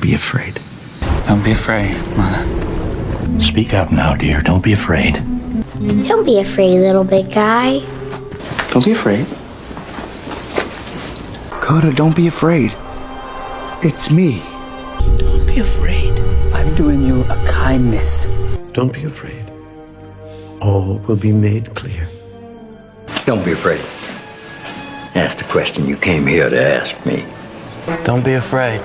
Don't be afraid. Don't be afraid, Mother. Speak up now, dear. Don't be afraid. Don't be afraid, little big guy. Don't be afraid. Coda, don't be afraid. It's me. Don't be afraid. I'm doing you a kindness. Don't be afraid. All will be made clear. Don't be afraid. Ask the question you came here to ask me. Don't be afraid.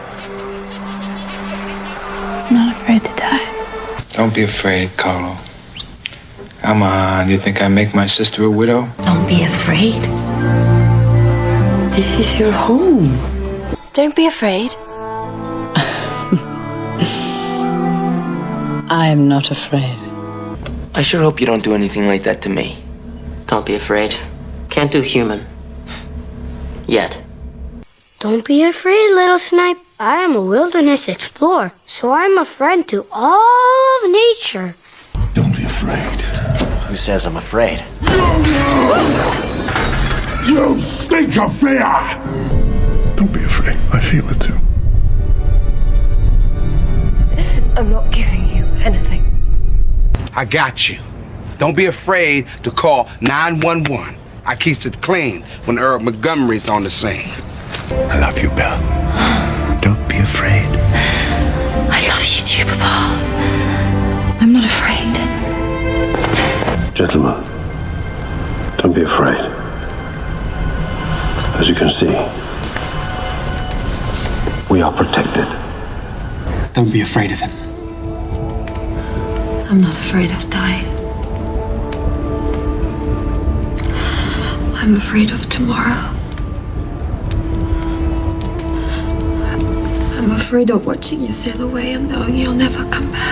I'm not afraid to die. Don't be afraid, Carlo. Come on, you think I make my sister a widow? Don't be afraid. This is your home. Don't be afraid. I am not afraid. I sure hope you don't do anything like that to me. Don't be afraid. Can't do human. Yet. Don't be afraid, little snipe. I am a wilderness explorer, so I'm a friend to all of nature. Don't be afraid. Who says I'm afraid? You stink of fear! Don't be afraid. I feel it too. I'm not giving you anything. I got you. Don't be afraid to call 911. I keeps it clean when Earl Montgomery's on the scene. I love you, Bill. Don't be afraid. I love you too, Papa. I'm not afraid. Gentlemen, don't be afraid. As you can see, we are protected. Don't be afraid of him. I'm not afraid of dying. I'm afraid of tomorrow. I'm afraid of watching you sail away and knowing you'll never come back.